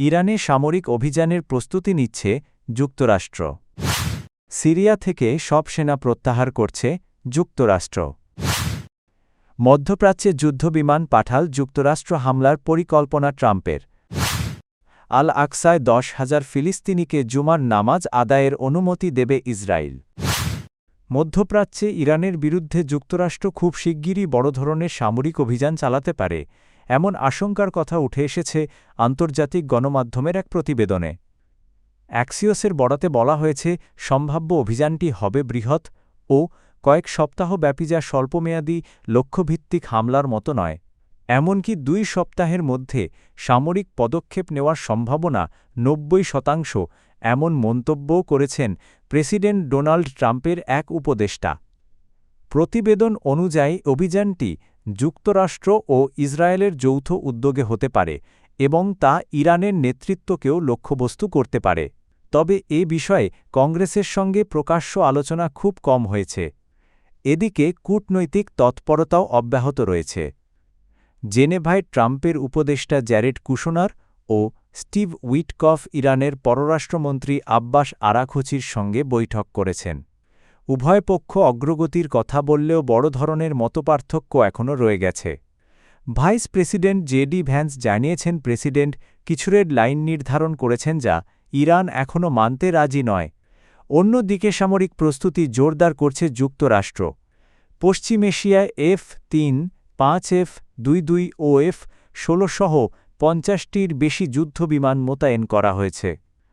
ইরানে সামরিক অভিযানের প্রস্তুতি নিচ্ছে যুক্তরাষ্ট্র। সিরিয়া থেকে সব সেনা প্রত্যাহার করছে যুক্তরাষ্ট্র। মধ্যপ্রাচ্যে যুদ্ধবিমান পাঠাল যুক্তরাষ্ট্র। হামলার পরিকল্পনা ট্রাম্পের। আল আকসায় 10,000 ফিলিস্তিনিকে জুমার নামাজ আদায়ের অনুমতি দেবে ইসরায়েল। মধ্যপ্রাচ্যে ইরানের বিরুদ্ধে যুক্তরাষ্ট্র খুব শিগগিরই বড় ধরনের সামরিক অভিযান চালাতে পারে, এমন আশঙ্কার কথা উঠে এসেছে আন্তর্জাতিক গণমাধ্যমের এক প্রতিবেদনে। অ্যাক্সিওসের বরাতে বলা হয়েছে, সম্ভাব্য অভিযানটি হবে বৃহৎ ও কয়েক সপ্তাহব্যাপী, যা স্বল্পমেয়াদী লক্ষ্যভিত্তিক হামলার মতো নয়। এমনকি 2 সপ্তাহের মধ্যে সামরিক পদক্ষেপ নেওয়ার সম্ভাবনা 90%, এমন মন্তব্যও করেছেন প্রেসিডেন্ট ডোনাল্ড ট্রাম্পের এক উপদেষ্টা। প্রতিবেদন অনুযায়ী অভিযানটি যুক্তরাষ্ট্র ও ইসরায়েলের যৌথ উদ্যোগে হতে পারে এবং তা ইরানের নেতৃত্বকেও লক্ষ্যবস্তু করতে পারে। তবে এ বিষয়ে কংগ্রেসের সঙ্গে প্রকাশ্য আলোচনা খুব কম হয়েছে। এদিকে কূটনৈতিক তৎপরতাও অব্যাহত রয়েছে। জেনেভায় ট্রাম্পের উপদেষ্টা জ্যারেড কুশনার ও স্টিভ উইটকফ ইরানের পররাষ্ট্রমন্ত্রী আব্বাস আরাঘচির সঙ্গে বৈঠক করেছেন। উভয় পক্ষ অগ্রগতির কথা বললেও বড় ধরনের মতপার্থক্য এখনও রয়ে গেছে। ভাইস প্রেসিডেন্ট জেডি ভ্যান্স জানিয়েছেন, প্রেসিডেন্ট কিছু রেড লাইন নির্ধারণ করেছেন যা ইরান এখনও মানতে রাজি নয়। অন্যদিকে সামরিক প্রস্তুতি জোরদার করছে যুক্তরাষ্ট্র। পশ্চিম এশিয়ায় F-3, 5 F-22 ও F-16 সহ 50টির বেশি যুদ্ধবিমান মোতায়েন করা হয়েছে।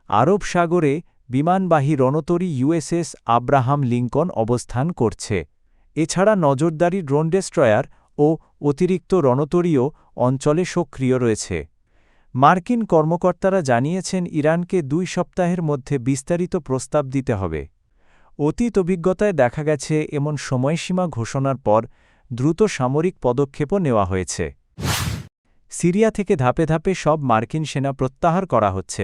আরব সাগরে বিমানবাহী রণতরী USS আব্রাহাম লিঙ্কন অবস্থান করছে। এছাড়া নজরদারি ড্রোন ডেস্ট্রয়ার ও অতিরিক্ত রণতরীও অঞ্চলে সক্রিয় রয়েছে। মার্কিন কর্মকর্তারা জানিয়েছেন, ইরানকে 2 সপ্তাহের মধ্যে বিস্তারিত প্রস্তাব দিতে হবে। অতীত অভিজ্ঞতায় দেখা গেছে, এমন সময়সীমা ঘোষণার পর দ্রুত সামরিক পদক্ষেপও নেওয়া হয়েছে। সিরিয়া থেকে ধাপে ধাপে সব মার্কিন সেনা প্রত্যাহার করা হচ্ছে।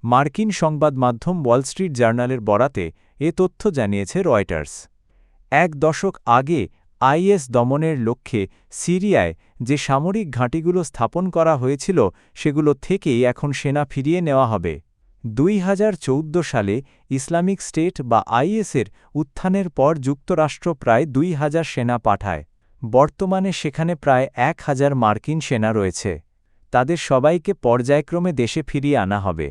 মার্কিন সংবাদ মাধ্যম ওয়াল স্ট্রিট জার্নালের বরাতে এ তথ্য জানিয়েছে রয়টার্স। 1 দশক আগে আইএস দমনের লক্ষ্যে সিরিয়ায় যে সামরিক ঘাঁটিগুলো স্থাপন করা হয়েছিল, সেগুলো থেকেই এখন সেনা ফিরিয়ে নেওয়া হবে। 2014 সালে ইসলামিক স্টেট বা আইএসের উত্থানের পর যুক্তরাষ্ট্র প্রায় 2000 সেনা পাঠায়। বর্তমানে সেখানে প্রায় 1000 মার্কিন সেনা রয়েছে। তাদের সবাইকে পর্যায়ক্রমে দেশে ফিরিয়ে আনা হবে।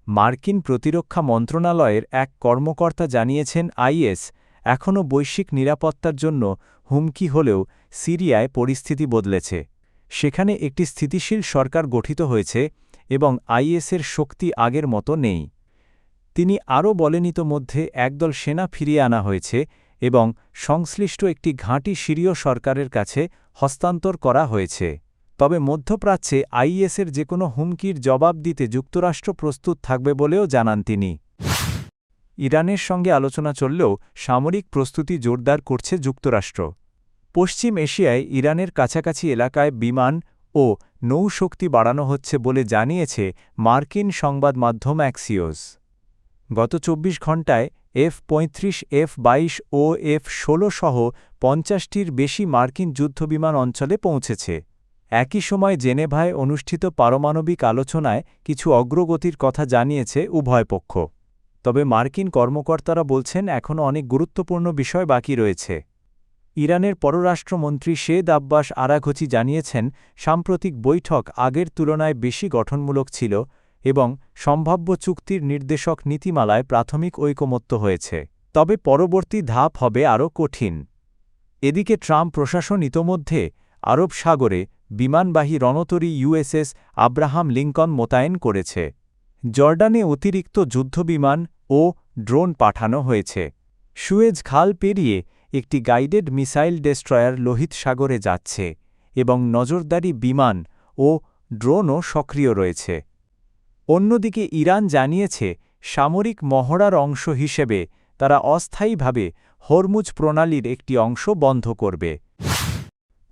মার্কিন প্রতিরক্ষা মন্ত্রণালয়ের এক কর্মকর্তা জানিয়েছেন, আইএস এখনও বৈশ্বিক নিরাপত্তার জন্য হুমকি হলেও সিরিয়ায় পরিস্থিতি বদলেছে। সেখানে একটি স্থিতিশীল সরকার গঠিত হয়েছে এবং আইএসের শক্তি আগের মতো নেই। তিনি আরও বলেন, ইতোমধ্যে একদল সেনা ফিরিয়ে আনা হয়েছে এবং সংশ্লিষ্ট একটি ঘাঁটি সিরীয় সরকারের কাছে হস্তান্তর করা হয়েছে। তবে মধ্যপ্রাচ্যে আইএসের যে কোনো হুমকির জবাব দিতে যুক্তরাষ্ট্র প্রস্তুত থাকবে বলেও জানান তিনি। ইরানের সঙ্গে আলোচনা চললেও সামরিক প্রস্তুতি জোরদার করছে যুক্তরাষ্ট্র। পশ্চিম এশিয়ায় ইরানের কাছাকাছি এলাকায় বিমান ও নৌশক্তি বাড়ানো হচ্ছে বলে জানিয়েছে মার্কিন সংবাদ মাধ্যম অ্যাক্সিওস। গত 24 ঘণ্টায় F-35, F-22 ও F-16 সহ 50টির বেশি মার্কিন যুদ্ধবিমান অঞ্চলে পৌঁছেছে। একই সময় জেনেভায় অনুষ্ঠিত পারমাণবিক আলোচনায় কিছু অগ্রগতির কথা জানিয়েছে উভয় পক্ষ। তবে মার্কিন কর্মকর্তারা বলছেন, এখনও অনেক গুরুত্বপূর্ণ বিষয় বাকি রয়েছে। ইরানের পররাষ্ট্রমন্ত্রী শেদ আব্বাস আরাঘচি জানিয়েছেন, সাম্প্রতিক বৈঠক আগের তুলনায় বেশি গঠনমূলক ছিল এবং সম্ভাব্য চুক্তির নির্দেশক নীতিমালায় প্রাথমিক ঐকমত্য হয়েছে। তবে পরবর্তী ধাপ হবে আরও কঠিন। এদিকে ট্রাম্প প্রশাসন ইতোমধ্যে আরব সাগরে বিমানবাহী রণতরী USS আব্রাহাম লিঙ্কন মোতায়েন করেছে। জর্ডানে অতিরিক্ত যুদ্ধবিমান ও ড্রোন পাঠানো হয়েছে। সুয়েজ খাল পেরিয়ে একটি গাইডেড মিসাইল ডেস্ট্রয়ার লোহিত সাগরে যাচ্ছে এবং নজরদারি বিমান ও ড্রোনও সক্রিয় রয়েছে। অন্যদিকে ইরান জানিয়েছে, সামরিক মহড়ার অংশ হিসেবে তারা অস্থায়ীভাবে হরমুজ প্রণালীর একটি অংশ বন্ধ করবে।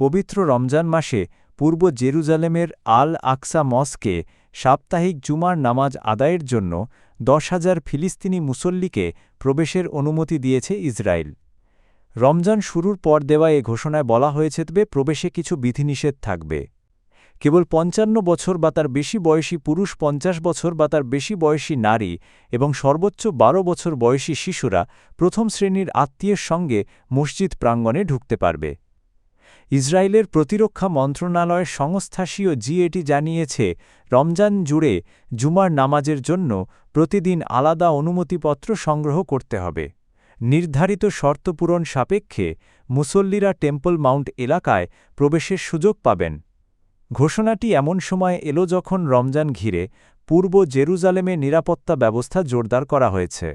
পবিত্র রমজান মাসে পূর্ব জেরুজালেমের আল আকসা মস্কে সাপ্তাহিক জুমার নামাজ আদায়ের জন্য 10,000 ফিলিস্তিনি মুসল্লিকে প্রবেশের অনুমতি দিয়েছে ইসরায়েল। রমজান শুরুর পর দেওয়া এ ঘোষণায় বলা হয়েছে, তবে প্রবেশে কিছু বিধিনিষেধ থাকবে। কেবল ৫৫ বছর বা তার বেশি বয়সী পুরুষ, ৫০ বছর বা তার বেশি বয়সী নারী এবং সর্বোচ্চ ১২ বছর বয়সী শিশুরা প্রথম শ্রেণীর আত্মীয়ের সঙ্গে মসজিদ প্রাঙ্গণে ঢুকতে পারবে। ইসরায়েলের প্রতিরক্ষা মন্ত্রণালয়ের সংস্থা এটি জানিয়েছে, রমজান জুড়ে জুমার নামাজের জন্য প্রতিদিন আলাদা অনুমতিপত্র সংগ্রহ করতে হবে। নির্ধারিত শর্ত পূরণ সাপেক্ষে মুসল্লিরা টেম্পল মাউন্ট এলাকায় প্রবেশের সুযোগ পাবেন। ঘোষণাটি এমন সময় এলো যখন রমজান ঘিরে পূর্ব জেরুজালেমে নিরাপত্তা ব্যবস্থা জোরদার করা হয়েছে।